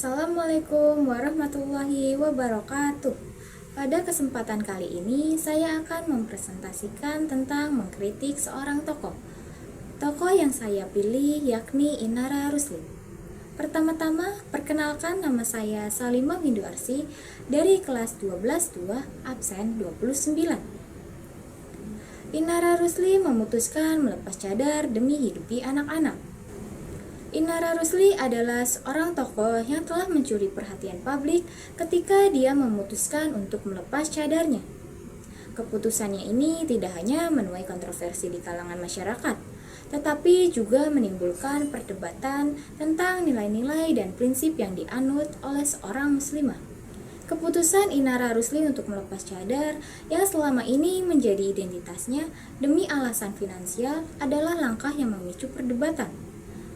Assalamualaikum warahmatullahi wabarakatuh. Pada kesempatan kali ini, saya akan mempresentasikan tentang mengkritik seorang tokoh. Tokoh yang saya pilih yakni Inara Rusli. Pertama-tama, perkenalkan nama saya Salimah Windu Arsy dari kelas 12-2 absen 29. Inara Rusli memutuskan melepas cadar demi hidupi anak-anak. Inara Rusli adalah seorang tokoh yang telah mencuri perhatian publik ketika dia memutuskan untuk melepas cadarnya. Keputusannya ini tidak hanya menuai kontroversi di kalangan masyarakat, tetapi juga menimbulkan perdebatan tentang nilai-nilai dan prinsip yang dianut oleh seorang muslimah. Keputusan Inara Rusli untuk melepas cadar yang selama ini menjadi identitasnya demi alasan finansial adalah langkah yang memicu perdebatan.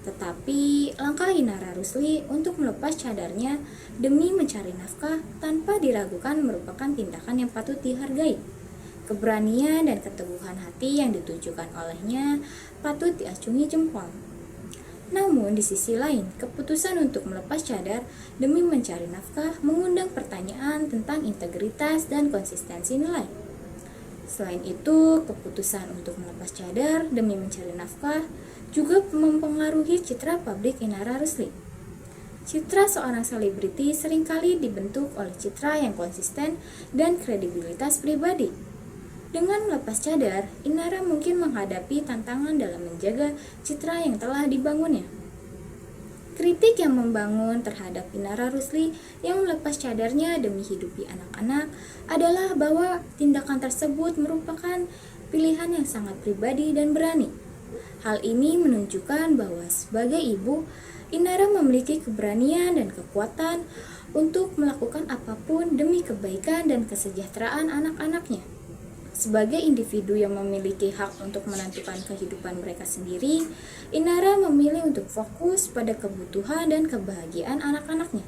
Tetapi langkah Inara Rusli untuk melepas cadarnya demi mencari nafkah tanpa diragukan merupakan tindakan yang patut dihargai. Keberanian dan keteguhan hati yang ditunjukkan olehnya patut diacungi jempol. Namun di sisi lain, keputusan untuk melepas cadar demi mencari nafkah mengundang pertanyaan tentang integritas dan konsistensi nilai. Selain itu, keputusan untuk melepas cadar demi mencari nafkah juga mempengaruhi citra publik Inara Rusli. Citra seorang selebriti seringkali dibentuk oleh citra yang konsisten dan kredibilitas pribadi. Dengan melepas cadar, Inara mungkin menghadapi tantangan dalam menjaga citra yang telah dibangunnya. Kritik yang membangun terhadap Inara Rusli yang melepas cadarnya demi hidupi anak-anak adalah bahwa tindakan tersebut merupakan pilihan yang sangat pribadi dan berani. Hal ini menunjukkan bahwa sebagai ibu, Inara memiliki keberanian dan kekuatan untuk melakukan apapun demi kebaikan dan kesejahteraan anak-anaknya. Sebagai individu yang memiliki hak untuk menentukan kehidupan mereka sendiri, Inara memilih untuk fokus pada kebutuhan dan kebahagiaan anak-anaknya.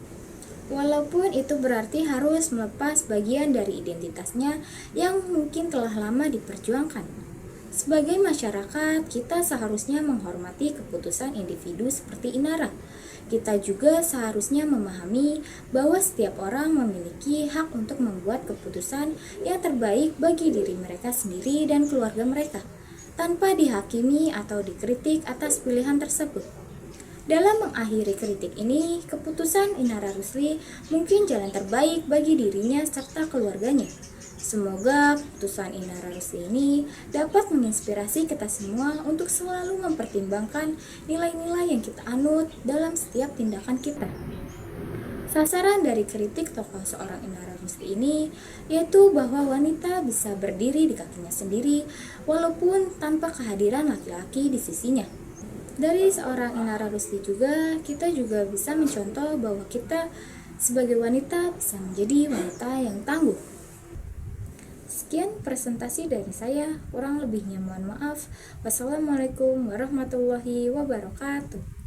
Walaupun itu berarti harus melepas bagian dari identitasnya yang mungkin telah lama diperjuangkan. Sebagai masyarakat, kita seharusnya menghormati keputusan individu seperti Inara. Kita juga seharusnya memahami bahwa setiap orang memiliki hak untuk membuat keputusan yang terbaik bagi diri mereka sendiri dan keluarga mereka, tanpa dihakimi atau dikritik atas pilihan tersebut. Dalam mengakhiri kritik ini, keputusan Inara Rusli mungkin jalan terbaik bagi dirinya serta keluarganya. Semoga keputusan Inara Rusli ini dapat menginspirasi kita semua untuk selalu mempertimbangkan nilai-nilai yang kita anut dalam setiap tindakan kita. Sasaran dari kritik tokoh seorang Inara Rusli ini yaitu bahwa wanita bisa berdiri di kakinya sendiri walaupun tanpa kehadiran laki-laki di sisinya. Dari seorang Inara Rusli juga, kita juga bisa mencontoh bahwa kita sebagai wanita bisa menjadi wanita yang tangguh. Sekian presentasi dari saya, kurang lebihnya mohon maaf. Wassalamualaikum warahmatullahi wabarakatuh.